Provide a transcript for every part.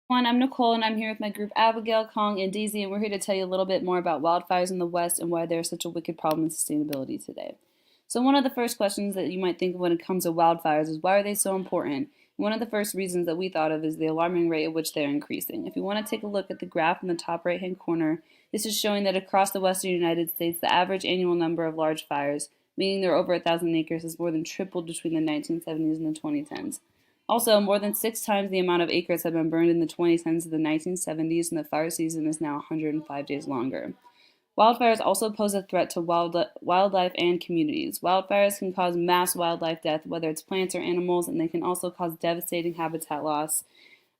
I'm Nicole, and I'm here with my group Abigail, Kong, and Daisy, and we're here to tell you a little bit more about wildfires in the West and why they're such a wicked problem in sustainability today. So, one of the first questions that you might think of when it comes to wildfires is why are they so important? One of the first reasons that we thought of is the alarming rate at which they're increasing. If you want to take a look at the graph in the top right hand corner, this is showing that across the western United States, the average annual number of large fires, meaning they're over 1,000 acres, has more than tripled between the 1970s and the 2010s. Also, more than 6 times the amount of acres have been burned in the 2010s to the 1970s, and the fire season is now 105 days longer. Wildfires also pose a threat to wildlife and communities. Wildfires can cause mass wildlife death, whether it's plants or animals, and they can also cause devastating habitat loss.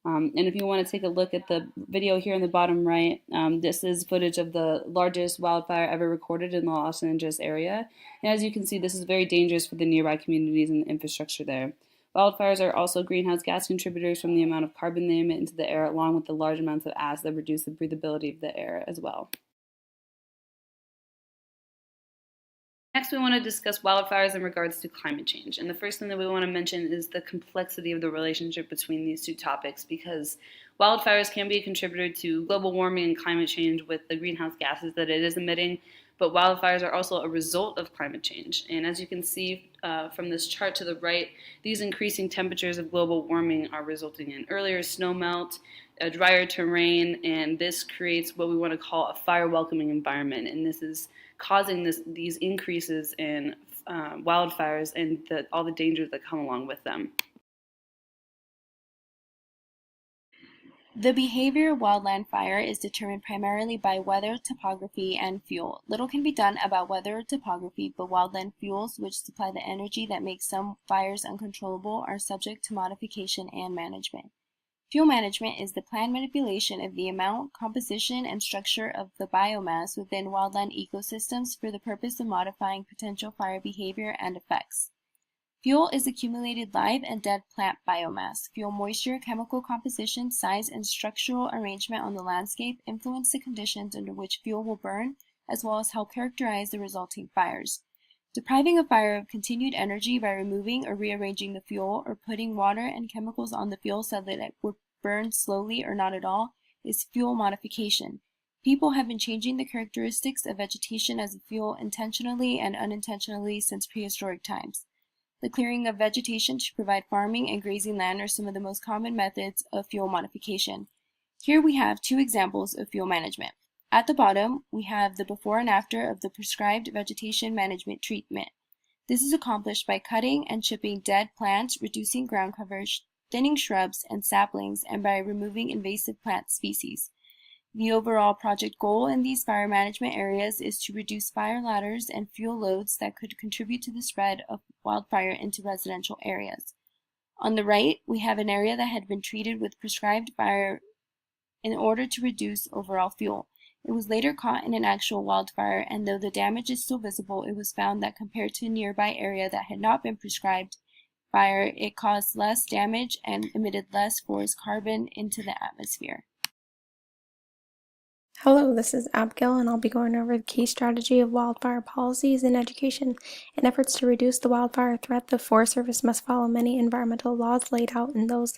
And if you want to take a look at the video here in the bottom right, this is footage of the largest wildfire ever recorded in the Los Angeles area. And as you can see, this is very dangerous for the nearby communities and the infrastructure there. Wildfires are also greenhouse gas contributors from the amount of carbon they emit into the air, along with the large amounts of ash that reduce the breathability of the air as well. Next, we want to discuss wildfires in regards to climate change. And the first thing that we want to mention is the complexity of the relationship between these two topics, because wildfires can be a contributor to global warming and climate change with the greenhouse gases that it is emitting, but wildfires are also a result of climate change. And as you can see from this chart to the right, these increasing temperatures of global warming are resulting in earlier snowmelt, a drier terrain, and this creates what we want to call a fire welcoming environment. And this is causing these increases in wildfires and all the dangers that come along with them. The behavior of wildland fire is determined primarily by weather, topography, and fuel. Little can be done about weather or topography, but wildland fuels, which supply the energy that makes some fires uncontrollable, are subject to modification and management. Fuel management is the planned manipulation of the amount, composition, and structure of the biomass within wildland ecosystems for the purpose of modifying potential fire behavior and effects. Fuel is accumulated live and dead plant biomass. Fuel moisture, chemical composition, size, and structural arrangement on the landscape influence the conditions under which fuel will burn, as well as help characterize the resulting fires. Depriving a fire of continued energy by removing or rearranging the fuel or putting water and chemicals on the fuel so that it will burn slowly or not at all is fuel modification. People have been changing the characteristics of vegetation as a fuel intentionally and unintentionally since prehistoric times. The clearing of vegetation to provide farming and grazing land are some of the most common methods of fuel modification. Here we have two examples of fuel management. At the bottom, we have the before and after of the prescribed vegetation management treatment. This is accomplished by cutting and chipping dead plants, reducing ground coverage, thinning shrubs and saplings, and by removing invasive plant species. The overall project goal in these fire management areas is to reduce fire ladders and fuel loads that could contribute to the spread of wildfire into residential areas. On the right, we have an area that had been treated with prescribed fire in order to reduce overall fuel. It was later caught in an actual wildfire, and though the damage is still visible, it was found that compared to a nearby area that had not been prescribed fire, it caused less damage and emitted less forest carbon into the atmosphere. Hello, this is Abigail, and I'll be going over the key strategy of wildfire policies in education. In efforts to reduce the wildfire threat, the Forest Service must follow many environmental laws laid out in those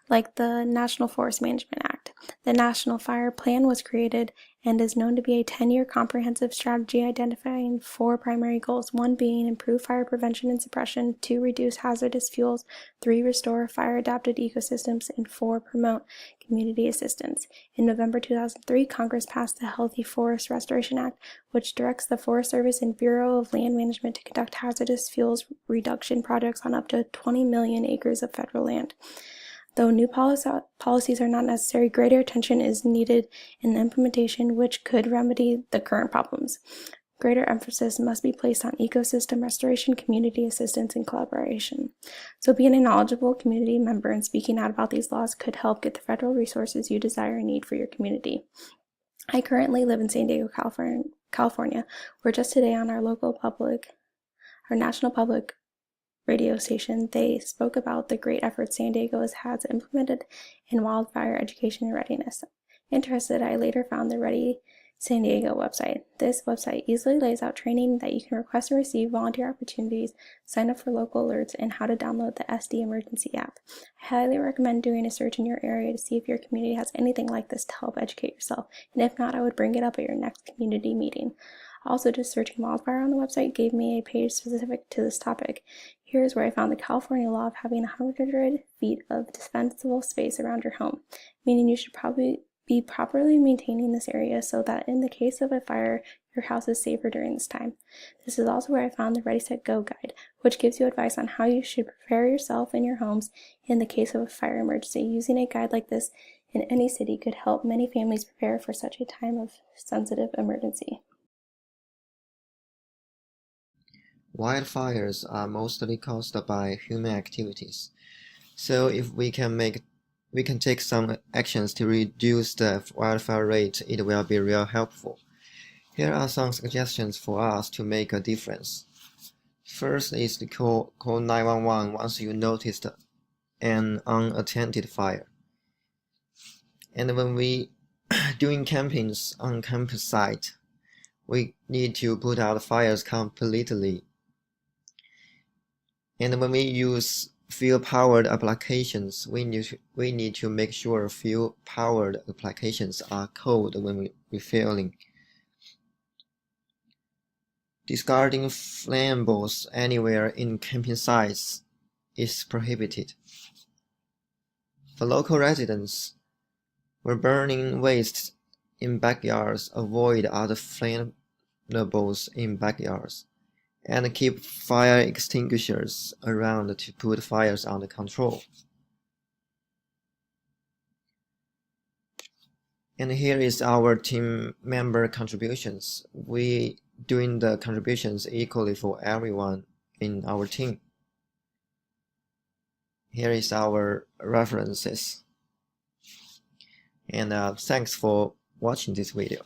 like the National Forest Management Act. The National Fire Plan was created and is known to be a 10-year comprehensive strategy identifying 4 primary goals: 1 being improve fire prevention and suppression, 2 reduce hazardous fuels, 3 restore fire-adapted ecosystems, and 4 promote community assistance. In November 2003, Congress passed the Healthy Forest Restoration Act, which directs the Forest Service and Bureau of Land Management to conduct hazardous fuels reduction projects on up to 20 million acres of federal land. Though new policies are not necessary, greater attention is needed in the implementation, which could remedy the current problems. Greater emphasis must be placed on ecosystem restoration, community assistance, and collaboration. So being a knowledgeable community member and speaking out about these laws could help get the federal resources you desire and need for your community. I currently live in San Diego, California, where just today on our national public radio station, they spoke about the great efforts San Diego has implemented in wildfire education and readiness. Interested, I later found the Ready San Diego website. This website easily lays out training that you can request and receive, volunteer opportunities, sign up for local alerts, and how to download the SD Emergency app. I highly recommend doing a search in your area to see if your community has anything like this to help educate yourself, and if not, I would bring it up at your next community meeting. Also, just searching wildfire on the website gave me a page specific to this topic. Here's where I found the California law of having 100 feet of defensible space around your home, meaning you should probably be properly maintaining this area so that in the case of a fire, your house is safer during this time. This is also where I found the Ready, Set, Go guide, which gives you advice on how you should prepare yourself and your homes in the case of a fire emergency. Using a guide like this in any city could help many families prepare for such a time of sensitive emergency. Wildfires are mostly caused by human activities, so if we can take some actions to reduce the wildfire rate, it will be real helpful. Here are some suggestions for us to make a difference. First is to call 911 once you noticed an unattended fire. And when we doing campings on campsite, we need to put out fires completely. And when we use fuel-powered applications, we need to make sure fuel-powered applications are cold when refilling. Discarding flammables anywhere in camping sites is prohibited. For local residents, when burning waste in backyards, avoid other flammables in backyards, and keep fire extinguishers around to put fires under control. And here is our team member contributions. We doing the contributions equally for everyone in our team. Here is our references. And thanks for watching this video.